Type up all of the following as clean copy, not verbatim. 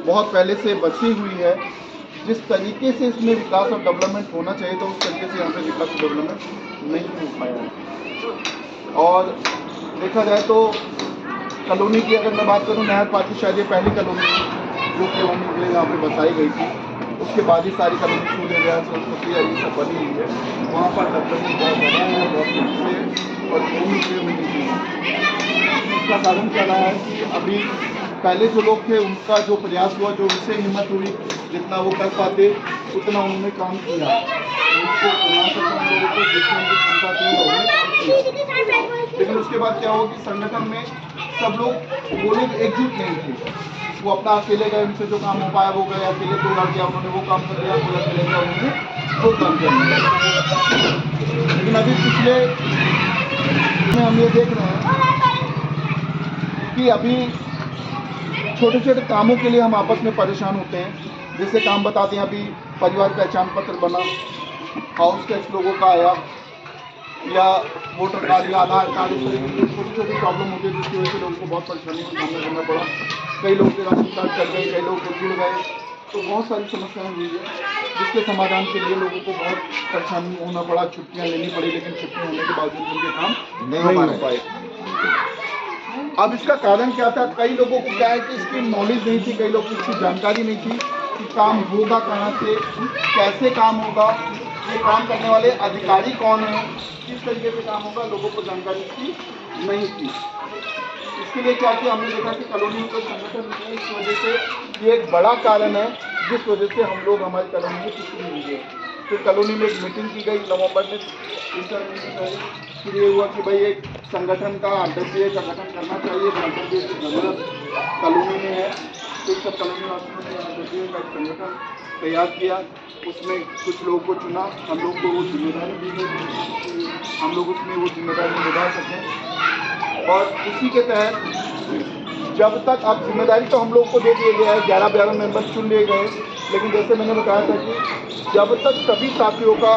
बहुत पहले से बसी हुई है। जिस तरीके से इसमें विकास और डेवलपमेंट होना चाहिए तो उस तरीके से यहाँ पे विकास और डेवलपमेंट नहीं हो पाया है। और देखा जाए तो कॉलोनी की अगर मैं बात करूँ, नहर पार्क की शायद ये पहली कॉलोनी जो कि होने के लिए यहाँ पे बसाई गई थी। उसके बाद ही सारी कॉलोनी सूर्य विहार, सरस्वती ये सब बनी हुई है। वहाँ पर डेवलपमेंट बहुत ज़्यादा है, बहुत अच्छे है और भूमि उपयोग में नहीं है। इसका कारण क्या रहा है कि अभी पहले जो लोग थे उनका जो प्रयास हुआ, जो उनसे हिम्मत हुई, जितना वो कर पाते उतना उन्होंने काम किया। उनको करना सकता हम लोगों को जितनी उनकी क्षमता थी उन्होंने काम किया। लेकिन उसके बाद क्या हुआ कि संगठन में सब लोग वो लोग एकजुट नहीं थे। वो अपना अकेले गए, उनसे जो काम हो पाया वो गए, अकेले कोई लड़ गया उन्होंने वो काम कर लिया, कोई अकेले गया उन्होंने वो काम कर लिया। लेकिन अभी पिछले में हम ये देख रहे हैं कि अभी छोटे छोटे कामों के लिए हम आपस में परेशान होते हैं। जैसे काम बताते हैं, अभी परिवार पहचान पत्र बना, हाउस टैक्स लोगों का आया, या वोटर कार्ड या आधार कार्ड, इस तरह की छोटी छोटी प्रॉब्लम होती है जिसकी वजह से लोगों को बहुत परेशानी का सामना करना पड़ा। कई लोगों के राशन कार्ड चल गए, कई लोग जुड़ गए, तो बहुत सारी समस्याएं हुई है जिसके समाधान के लिए लोगों को बहुत परेशानी होना पड़ा, छुट्टियां लेनी पड़ी, लेकिन छुट्टियां होने के बावजूद उनके काम नहीं हो पाए। अब इसका कारण क्या था? कई लोगों को क्या है कि इसकी नॉलेज नहीं थी, कई लोगों को इसकी जानकारी नहीं थी कि काम होगा कहाँ से, कैसे काम होगा, ये काम करने वाले अधिकारी कौन है, किस तरीके से काम होगा, लोगों को जानकारी इसकी नहीं थी। इसके लिए क्या किया हमने देखा कि कॉलोनी को संगठन में इस वजह से ये एक बड़ा कारण है जिस वजह से हम लोग हमारी कॉलोनी में पिछड़ी हुई है। फिर कॉलोनी में एक मीटिंग की गई नवंबर में, 3-4 मीटिंग हुई। फिर ये हुआ कि भाई एक संगठन का अंडरप्रिय का गठन करना चाहिए, अंडरप्रिय की जरूरत कॉलोनी में है। फिर सब कॉलोनी वासियों ने अंडरप्रिय का एक संगठन तैयार किया, उसमें कुछ लोगों को चुना, हम लोग को वो जिम्मेदारी दी गई, हम लोग उसमें वो जिम्मेदारी निभा सकें। और उसी के तहत जब तक अब जिम्मेदारी तो हम लोग को दे दिया गया है, 11-12 मेंबर चुन लिए गए, लेकिन जैसे मैंने बताया था कि जब तक सभी साथियों का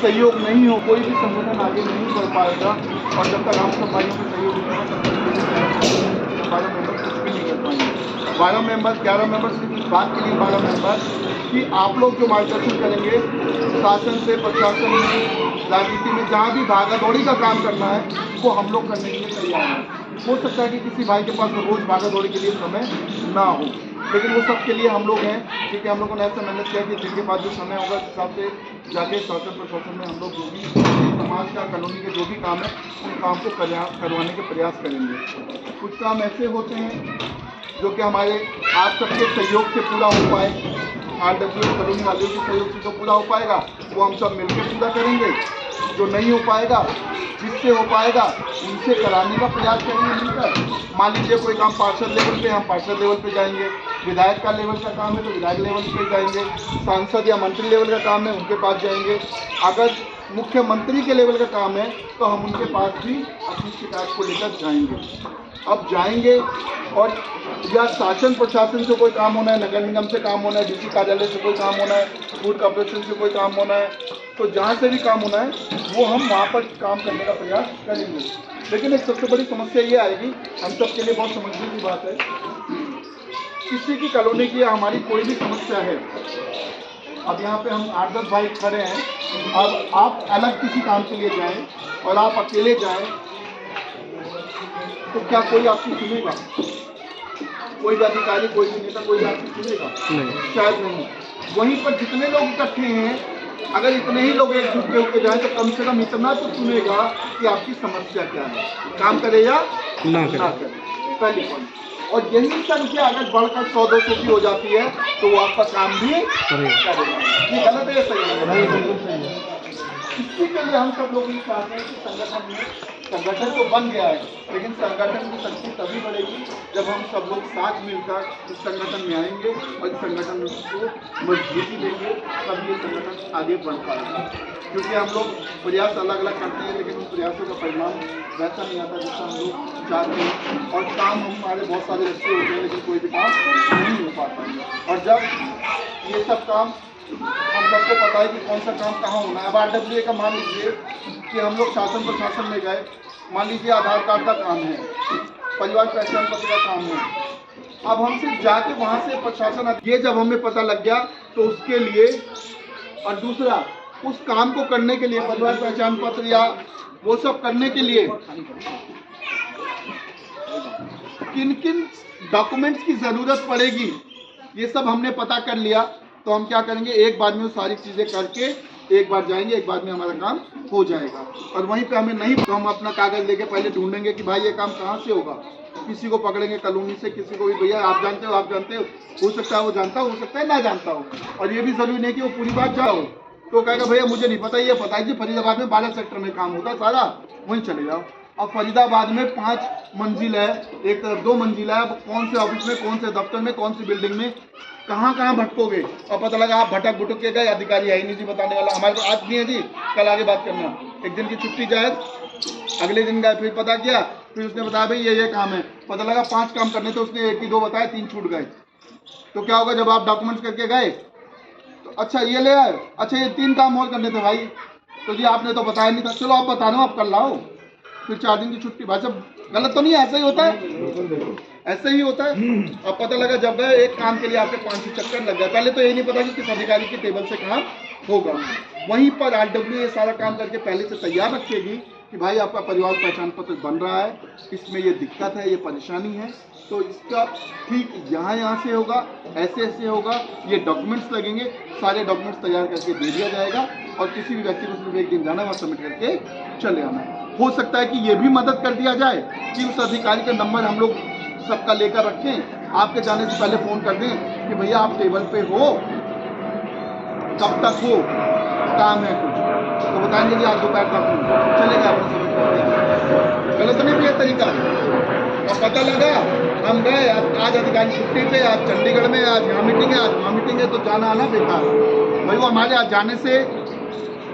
सहयोग नहीं हो कोई भी संगठन आगे नहीं बढ़ पाएगा। और जब तक हम सब भाइयों का सहयोग नहीं होगा तब तक 12 मेंबर कुछ भी नहीं कर पाएंगे। 12 मेंबर 11 मेंबर सिर्फ इस बात के लिए 12 मेंबर कि आप लोग जो मार्गदर्शन करेंगे शासन से, प्रशासन में, राजनीति में, जहाँ भी भागादौड़ी का काम करना है वो हम लोग करने के लिए तैयार हैं। हो सकता है कि किसी भाई के पास रोज भागादौड़ी के लिए समय ना हो, लेकिन वो सब के लिए हम लोग हैं, क्योंकि हम लोगों ने ऐसा मेहनत किया कि जिनके पास जो समय होगा उस हिसाब से जाके शासन प्रशासन में हम लोग जो भी समाज का, कॉलोनी के जो भी काम है उन काम को करवाने के प्रयास करेंगे। कुछ काम ऐसे होते हैं जो कि हमारे आप सबके सहयोग से पूरा हो पाए, RW कॉलोनी वालों के सहयोग से जो पूरा हो पाएगा वो हम सब मिलकर पूरा करेंगे। जो नहीं हो पाएगा, जिससे हो पाएगा उनसे कराने का प्रयास करेंगे मिलकर। मान लीजिए कोई काम पार्षद लेवल पे, हम पार्षद लेवल पे जाएंगे, विधायक का लेवल का काम है तो विधायक लेवल पे जाएंगे, सांसद या मंत्री लेवल का काम है उनके पास जाएंगे, अगर मुख्यमंत्री के लेवल का काम है तो हम उनके पास भी अपनी शिकायत को लेकर जाएंगे। अब जाएंगे और या शासन प्रशासन से कोई काम होना है, नगर निगम से काम होना है, DC कार्यालय से कोई काम होना है, फूड कॉर्पोरेशन से कोई काम होना है, तो जहाँ से भी काम होना है वो हम वहाँ पर काम करने का प्रयास करेंगे। लेकिन एक सबसे बड़ी समस्या ये आएगी, हम सब के लिए बहुत समझने की बात है, किसी की कॉलोनी की हमारी कोई भी समस्या है, अब यहाँ पे हम 8-10 भाई खड़े हैं, अब आप अलग किसी काम के लिए जाएं और आप अकेले जाएं तो क्या कोई आपकी सुनेगा? कोई भी अधिकारी, कोई भी नेता, कोई आपकी सुनेगा? नहीं, शायद नहीं। वहीं पर जितने लोग इकट्ठे हैं, अगर इतने ही लोग एकजुट होकर जाए तो कम से कम इतना तो सुनेगा कि आपकी समस्या क्या है, काम करे या ना करे, पहली पॉइंट। और यही संख्या अगर बढ़कर 100-200 की हो जाती है तो वो आपका काम भी करेगा। ये गलत है, सही है? इसी के लिए हम सब लोग ये चाहते हैं कि संगठन तो बन गया है, लेकिन संगठन की शक्ति तभी बढ़ेगी जब हम सब लोग साथ मिलकर इस संगठन में आएंगे और इस संगठन को मजबूती देंगे, तब ये संगठन आगे बढ़ पाएगा। क्योंकि हम लोग प्रयास अलग अलग करते हैं, लेकिन उन प्रयासों का परिणाम वैसा नहीं आता जैसा हम लोग चाहते हैं, और काम हमारे बहुत सारे अच्छे होते हैं लेकिन कोई भी काम नहीं हो पाता। और जब ये सब काम हम सबको पता है कि कौन सा काम कहाँ होना है। अब RWA का मान लीजिए कि हम लोग शासन प्रशासन में गए, मान लीजिए आधार कार्ड का काम है, परिवार पहचान पत्र का काम है, अब हम सिर्फ जाके वहां से प्रशासन, ये जब हमें पता लग गया तो उसके लिए, और दूसरा उस काम को करने के लिए परिवार पहचान पत्र या वो सब करने के लिए किन किन डॉक्यूमेंट्स की जरूरत पड़ेगी, ये सब हमने पता कर लिया। तो हम क्या करेंगे, एक बार में वो सारी चीजें करके एक बार जाएंगे, एक बार में हमारा काम हो जाएगा। और वहीं पे हमें नहीं तो हम अपना कागज लेके पहले ढूंढेंगे कि भाई ये काम कहाँ से होगा। किसी को पकड़ेंगे कॉलोनी से, किसी को भी, भैया आप जानते हो सकता है वो जानता हो सकता है ना जानता हो, और ये भी जरूरी नहीं कि वो पूरी बात जाओ। तो कहेगा भैया मुझे नहीं पता, ये पता है जी फरीदाबाद में 12 सेक्टर में काम होता है सारा, वहीं चले जाओ। अब फरीदाबाद में 5 मंजिल है, एक तरफ 2 मंजिल है, अब कौन से ऑफिस में, कौन से दफ्तर में, कौन सी बिल्डिंग में कहाँ कहाँ भटकोगे, और पता लगा आप भटक भुटक के गए, अधिकारी है ही नहीं जी बताने वाला, हमारे पास आज नहीं है जी, कल आगे बात करना। एक दिन की छुट्टी जायज, अगले दिन गए, फिर पता किया, फिर उसने बताया भाई ये काम है, पता लगा 5 काम करने थे, उसने 1 की 2 बताया, 3 छूट गए। तो क्या होगा जब आप डॉक्यूमेंट्स करके गए तो अच्छा ये ले आए, अच्छा ये 3 काम और करने थे भाई, तो जी आपने तो बताया नहीं था, चलो आप बता दो आप कर लाओ, फिर 4 दिन की छुट्टी। भाई साहब गलत तो नहीं है, ऐसा ही होता है, ऐसे ही होता है। अब पता लगा जब गए एक काम के लिए आपके 5 चक्कर लग गए, पहले तो ये नहीं पता कि किस अधिकारी के टेबल से काम होगा। वहीं पर RW ये सारा काम करके पहले से तैयार रखेगी कि भाई आपका परिवार पहचान पत्र बन रहा है, इसमें ये दिक्कत है, ये परेशानी है, तो इसका ठीक यहाँ से होगा, ऐसे होगा, ये डॉक्यूमेंट्स लगेंगे, सारे डॉक्यूमेंट्स तैयार करके दे दिया जाएगा, और किसी भी व्यक्ति को सिर्फ एक दिन जाना, वहाँ सबमिट करके चले आना है। हो सकता है कि ये भी मदद कर दिया जाए कि उस अधिकारी का नंबर हम लोग सबका लेकर रखें, आपके जाने से पहले फ़ोन कर दें कि भैया आप टेबल पे हो, कब तक हो, काम है कुछ, तो बताएंगे जी आज दोपहर तक हो, चलेगा आपने सबमिट कर दिया। गलत तो नहीं भी तरीका, और पता लगा हम गए, आज अधिकारी छुट्टी पे, आज चंडीगढ़ में, आज यहाँ मीटिंग है, आज वहाँ मीटिंग है, तो जाना आना बेकार। भाई वो हमारे आज जाने से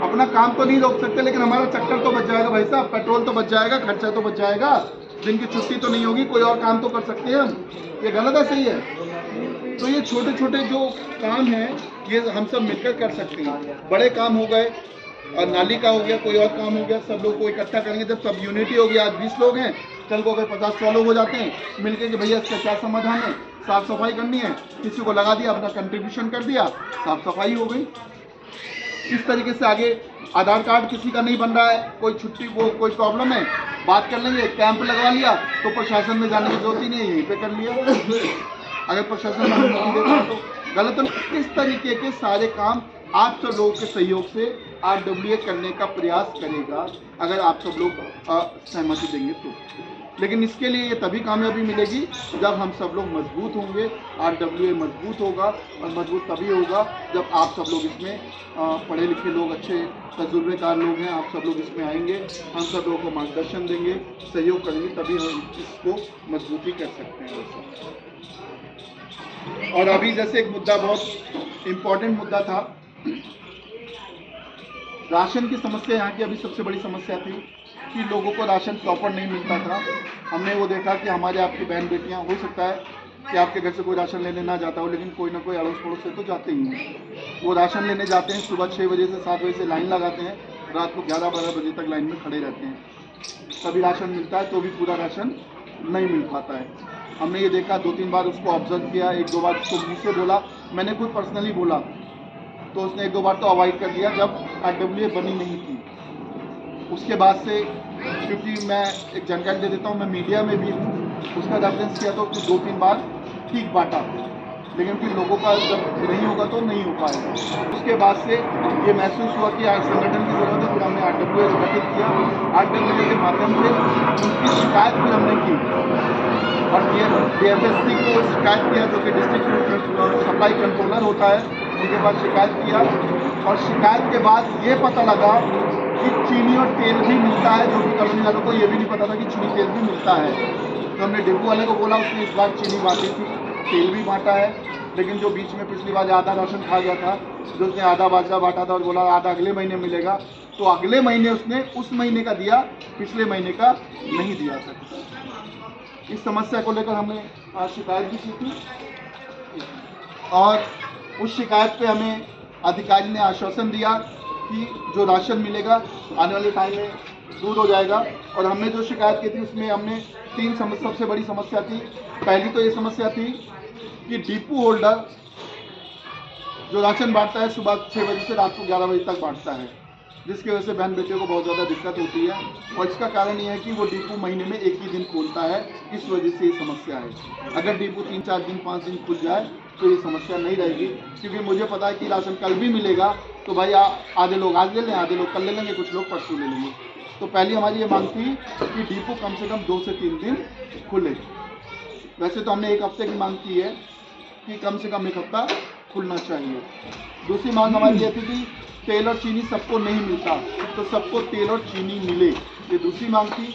अपना काम तो नहीं रोक सकते, लेकिन हमारा चक्कर तो बच जाएगा भाई साहब, पेट्रोल तो बच जाएगा, खर्चा तो बच जाएगा, दिन की छुट्टी तो नहीं होगी, कोई और काम तो कर सकते हैं हम। ये गलत है सही है? तो ये छोटे छोटे जो काम हैं ये हम सब मिलकर कर सकते हैं। बड़े काम हो गए और नाली का हो गया, कोई और काम हो गया, सब लोग को इकट्ठा करेंगे, जब सब यूनिटी होगी, आज 20 लोग हैं, कल को अगर 50-100 लोग हो जाते हैं मिलकर कि भैया इसका क्या समाधान है, साफ सफाई करनी है, किसी को लगा दिया, अपना कंट्रीब्यूशन कर दिया, साफ सफाई हो गई। इस तरीके से आगे आधार कार्ड किसी का नहीं बन रहा है, कोई छुट्टी वो कोई प्रॉब्लम है, बात कर लेंगे, कैंप लगवा लिया तो प्रशासन में जाने की जरूरत ही नहीं है, यहीं पे कर लिया। अगर प्रशासन में नहीं देता तो गलत नहीं। इस तरीके के सारे काम आप सब लोगों के सहयोग से RWA करने का प्रयास करेगा, अगर आप सब लोग सहमति देंगे तो। लेकिन इसके लिए ये तभी कामयाबी मिलेगी जब हम सब लोग मजबूत होंगे, RWA मजबूत होगा, और मजबूत तभी होगा जब आप सब लोग इसमें पढ़े लिखे लोग, अच्छे तजुर्बेकार लोग हैं, आप सब लोग इसमें आएंगे, हम सब लोगों को मार्गदर्शन देंगे, सहयोग करेंगे, तभी हम इसको मजबूती कर सकते हैं। और अभी जैसे एक मुद्दा, बहुत इम्पोर्टेंट मुद्दा था, राशन की समस्या यहाँ की अभी सबसे बड़ी समस्या थी कि लोगों को राशन प्रॉपर नहीं मिलता था। हमने वो देखा कि हमारे आपकी बहन बेटियाँ, हो सकता है कि आपके घर से कोई राशन लेने ना जाता हो, लेकिन कोई ना कोई अड़ोस पड़ोस से तो जाते ही हैं। वो राशन लेने जाते हैं, सुबह 6 बजे से 7 बजे से लाइन लगाते हैं, रात को 11-12 बजे तक लाइन में खड़े रहते हैं, तभी राशन मिलता है, तो भी पूरा राशन नहीं मिल पाता है। हमने ये देखा, 2-3 बार उसको ऑब्जर्व किया, 1-2 बार उसको मुँह से बोला, मैंने खुद पर्सनली बोला, तो उसने 1-2 बार तो अवॉइड कर दिया जब RWA बनी नहीं थी। उसके बाद से, क्योंकि मैं एक जानकारी दे देता हूँ, मैं मीडिया में भी हूँ, उसका रेफरेंस किया तो उसने 2-3 बार ठीक बांटा, लेकिन फिर लोगों का जब नहीं होगा तो नहीं हो पाएगा। उसके बाद से ये महसूस हुआ कि आज संगठन की ज़रूरत है, फिर हमने RWA गठित किया, RWA के माध्यम से उनकी शिकायत भी हमने की, और DFSC को शिकायत किया, जो कि डिस्ट्रिक्ट सप्लाई कंट्रोलर होता है, उनके पास शिकायत किया, और शिकायत के बाद ये पता लगा कि चीनी और तेल भी मिलता है, जो कि कॉलोनी वालों को ये भी नहीं पता था कि चीनी तेल भी मिलता है। तो हमने डिपो वाले को बोला, उसने इस बार चीनी बांटी थी, तेल भी बांटा है, लेकिन जो बीच में पिछली बार आधा राशन खा गया था, जो उसने आधा बाजरा बांटा था और बोला आधा अगले महीने मिलेगा, तो अगले महीने उसने उस महीने का दिया, पिछले महीने का नहीं दिया था। इस समस्या को लेकर हमने आज शिकायत भी की थी, और उस शिकायत पे हमें अधिकारी ने आश्वासन दिया कि जो राशन मिलेगा आने वाले टाइम में दूर हो जाएगा। और हमने जो शिकायत की थी उसमें हमने तीन सबसे बड़ी समस्या थी। पहली तो ये समस्या थी कि डिपो होल्डर जो राशन बांटता है सुबह 6 बजे से रात को 11 बजे तक बांटता है, जिसकी वजह से बहन बेटियों को बहुत ज़्यादा दिक्कत होती है। और इसका कारण ये है कि वो डिपो महीने में एक ही दिन खोलता है, इस वजह से ये समस्या है। अगर डिपो 3-4 दिन 5 दिन खुल जाए तो ये समस्या नहीं रहेगी, क्योंकि मुझे पता है कि राशन कल भी मिलेगा। तो भाई आधे लोग आज ले लें, आधे लोग कल ले लेंगे, कुछ लोग परसों ले लेंगे। तो पहली हमारी ये मांग थी कि डिपो कम से कम 2 से 3 दिन खुले। वैसे तो हमने एक हफ्ते की मांग की है कि कम से कम एक हफ्ता खुलना चाहिए। दूसरी मांग हमारी ये थी कि तेल और चीनी सबको नहीं मिलता, तो सबको तेल और चीनी मिले, ये दूसरी मांग थी।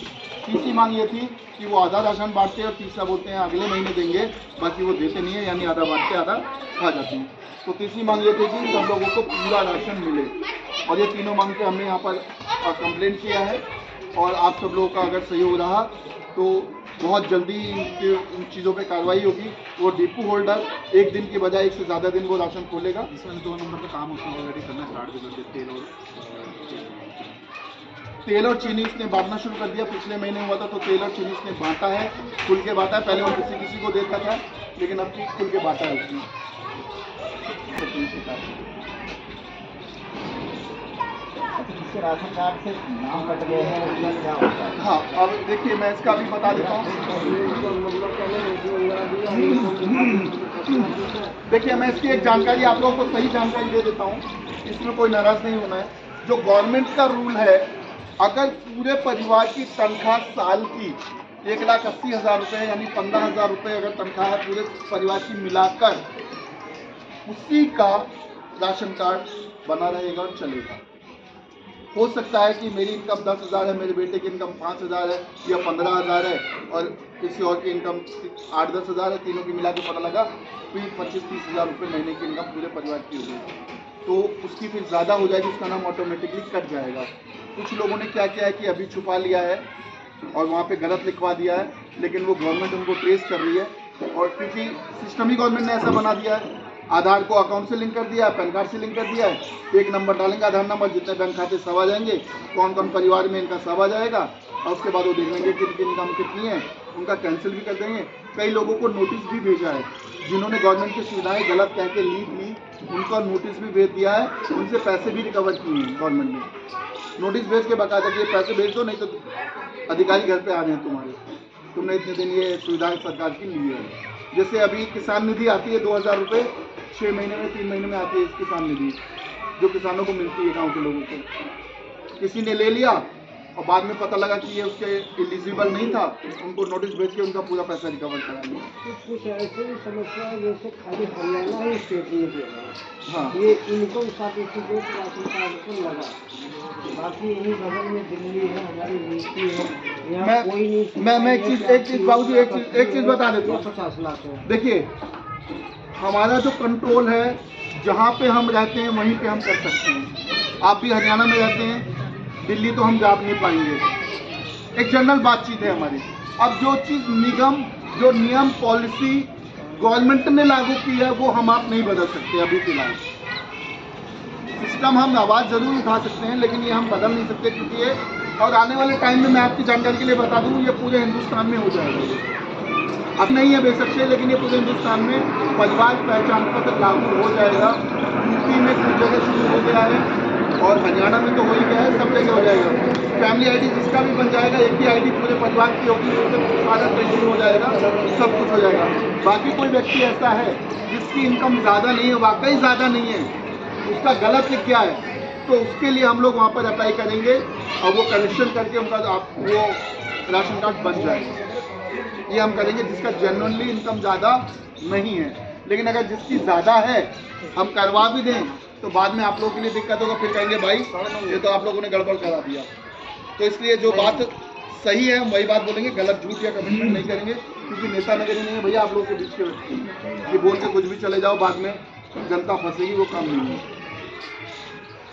तीसरी मांग ये थी कि वो आधा राशन बांटते हैं और तीसरा बोलते हैं अगले महीने देंगे, बाकी वो देते नहीं है, यानी आधा बांटते आधा खा जाते हैं। तो तीसरी मांग ये थी कि सब लोगों को पूरा राशन मिले। और ये तीनों मांग पे हमने यहाँ पर कंप्लेंट किया है। और आप सब लोगों का अगर सहयोग रहा तो बहुत जल्दी इन चीज़ों पे कार्रवाई होगी। वो डिपो होल्डर एक दिन की बजाय 1 से ज़्यादा दिन वो राशन खोलेगा। इसमें 2 नंबर का काम उसने ऑलरेडी करना स्टार्ट भी कर दिया। तेल और चीनी इसने बांटना शुरू कर दिया। पिछले महीने हुआ था तो तेल और चीनी इसने बांटा है, खुल के बांटा है। पहले वो किसी को देता था, लेकिन अब खुल के बांटा है उसने। राशन कार्ड से नाम कट गए हैं, मतलब क्या होता है? हाँ, अब देखिए मैं इसका भी बता देता हूँ। देखिए मैं इसकी एक जानकारी आप लोगों को सही जानकारी दे देता हूँ, इसमें कोई नाराज नहीं होना है। जो गवर्नमेंट का रूल है, अगर पूरे परिवार की तनख्वाह साल की 1,80,000 रुपये यानी 15,000 रुपये अगर तनख्वाह है पूरे परिवार की मिलाकर, उसी का राशन कार्ड बना रहेगा और चलेगा। हो सकता है कि मेरी इनकम 10,000 है, मेरे बेटे की इनकम 5,000 है या 15,000 है, और किसी और की इनकम 8-10 हज़ार है, तीनों की मिला के पता लगा फिर 25-30 हज़ार रुपये महीने की इनकम पूरे परिवार की हो गई, तो उसकी फिर ज़्यादा हो जाएगी, उसका नाम ऑटोमेटिकली कट जाएगा। कुछ लोगों ने क्या किया है कि अभी छुपा लिया है और वहाँ पे गलत लिखवा दिया है, लेकिन वो गवर्नमेंट उनको ट्रेस कर रही है। और क्योंकि सिस्टम ही गवर्नमेंट ने ऐसा बना दिया है, आधार को अकाउंट से लिंक कर दिया है, पैन कार्ड से लिंक कर दिया है, एक नंबर डालेंगे आधार नंबर, जितने बैंक खाते सब आ जाएंगे, कौन कौन परिवार में इनका सब आ जाएगा, और उसके बाद वो देख लेंगे कि इनकी इनकम कितनी है, उनका कैंसिल भी कर देंगे। कई लोगों को नोटिस भी भेजा है, जिन्होंने गवर्नमेंट की सुविधाएं गलत कह के ली, उनका नोटिस भी भेज दिया है, उनसे पैसे भी रिकवर किए हैं गवर्नमेंट ने। नोटिस भेज के बकायदा कि ये पैसे भेज दो, नहीं तो अधिकारी घर पे आ रहे हैं तुम्हारे, तुमने इतने दिन ये सुविधाएं सरकार की ली है। जैसे अभी किसान निधि आती है 2,000 रुपये 6 महीने में 3 महीने में आती है, इस किसान निधि जो किसानों को मिलती है गाँव के लोगों को। किसी ने ले लिया और बाद में पता लगा कि ये उसके एलिजिबल नहीं था, उनको नोटिस भेज के उनका पूरा पैसा रिकवर करा लिया। कुछ ऐसी समस्या है जैसे खाली हरियाणा ही स्टेट में जो है, हाँ, ये इनकम सर्टिफिकेट राशन कार्ड को लगा, बाकी यही बगल में दिल्ली है, हमारी यूपी है, यहाँ कोई नहीं। मैं एक चीज़ बाबूजी एक चीज़ बता देता हूँ। 50 लाख है। देखिए हमारा जो कंट्रोल है, जहाँ पे हम रहते हैं वहीं पे हम कर सकते हैं। आप भी हरियाणा में रहते हैं, दिल्ली तो हम जा नहीं पाएंगे, एक जनरल बातचीत है हमारी। अब जो चीज़ निगम जो नियम पॉलिसी गवर्नमेंट ने लागू की है वो हम आप नहीं बदल सकते। अभी फिलहाल सिस्टम हम आवाज़ ज़रूर उठा सकते हैं, लेकिन ये हम बदल नहीं सकते, क्योंकि ये और आने वाले टाइम में मैं आपकी जानकारी के लिए बता दूँ, ये पूरे हिंदुस्तान में हो जाएगा। अब नहीं है बेशक से, लेकिन ये पूरे हिंदुस्तान में परिवार पहचान पत्र लागू हो जाएगा। यूपी में कुछ जगह शुरू हो गया है और हरियाणा में तो हो ही गया है, सब जगह हो जाएगा। फैमिली आईडी जिसका भी बन जाएगा, एक ही आईडी पूरे परिवार की होगी, उससे सारा पेंशन हो जाएगा, सब कुछ हो जाएगा। बाकी कोई व्यक्ति ऐसा है जिसकी इनकम ज़्यादा नहीं है, वाकई ज़्यादा नहीं है, उसका गलत लिख गया है, तो उसके लिए हम लोग वहाँ पर अप्लाई करेंगे और वो करेक्शन करके उनका वो राशन कार्ड बन जाएगा। ये हम करेंगे जिसका जेन्युइनली इनकम ज़्यादा नहीं है। लेकिन अगर जिसकी ज़्यादा है हम करवा भी दें तो बाद में आप लोगों के लिए दिक्कत होगा, फिर कहेंगे भाई ये तो आप लोगों ने गड़बड़ करा दिया। तो इसलिए जो बात सही है हम वही बात बोलेंगे, गलत झूठ या कमिटमेंट नहीं करेंगे, क्योंकि नेता नगरी नहीं है भैया आप लोगों के बीच के व्यक्ति, ये बोल के कुछ भी चले जाओ, बाद में जनता फंसेगी, वो काम नहीं है।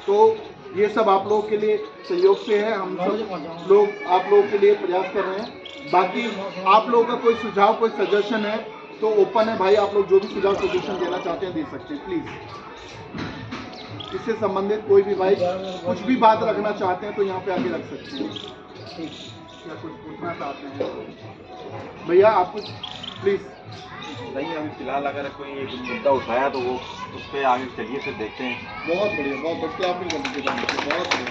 तो ये सब आप लोगों के लिए सहयोग से है, हम सब लोग आप लोगों के लिए प्रयास कर रहे हैं। बाकी आप लोगों का कोई सुझाव कोई सजेशन है तो ओपन है भाई, आप लोग जो भी सुझाव सजेशन देना चाहते हैं दे सकते हैं प्लीज़। इससे संबंधित कोई भी भाई कुछ भी बात रखना चाहते हैं तो यहाँ पे आके रख सकते हैं। क्या कुछ पूछना चाहते हैं भैया आप कुछ प्लीज? नहीं, अभी फिलहाल अगर कोई एक मुद्दा उठाया तो वो उस पर आगे चलिए, फिर देखते हैं। बहुत बढ़िया, बहुत बढ़िया, क्लैपिंग कर दीजिए, बहुत बढ़िया,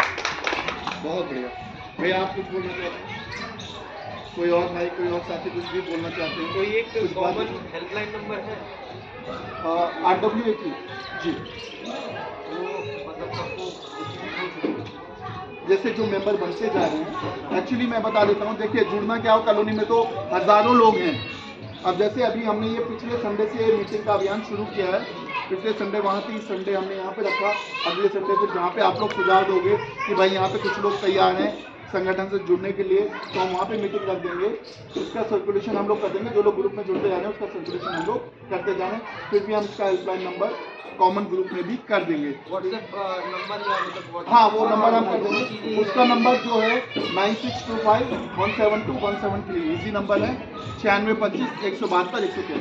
बहुत बढ़िया। भैया आप कुछ बोलना चाहते हैं? कोई और भाई, कोई और साथी कुछ भी बोलना चाहते हैं? कोई एक कुछ बात? कॉमन हेल्पलाइन नंबर है RWA जी, वो मतलब सबको जैसे जो मेंबर बनते जा रहे हैं, एक्चुअली मैं बता देता हूँ, देखिए जुड़ना क्या हो, कॉलोनी में तो हज़ारों लोग हैं। अब जैसे अभी हमने ये पिछले संडे से मीटिंग का अभियान शुरू किया है, पिछले संडे वहाँ थी, इस संडे हमने यहाँ पे रखा, अगले संडे फिर जहाँ पे आप लोग सुझाव दोगे कि भाई यहाँ पे कुछ लोग तैयार हैं संगठन से जुड़ने के लिए, तो हम वहाँ पे मीटिंग रख देंगे, उसका सर्कुलेशन हम लोग कर देंगे। जो लोग ग्रुप में जुड़ते जा रहे हैं उसका सर्कुलेशन हम लोग करते जा रहे हैं। फिर भी हम इसका हेल्पलाइन नंबर कॉमन ग्रुप में भी कर देंगे। व्हाट्सएप नंबर या मतलब हाँ, वो नंबर हम कर देंगे। उसका नंबर जो है 9625172173 इजी नंबर है, 9625 172 183।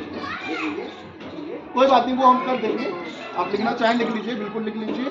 कोई बात नहीं, वो हम कर देंगे। आप लिखना चाहें लिख लीजिए, बिल्कुल लिख लीजिए।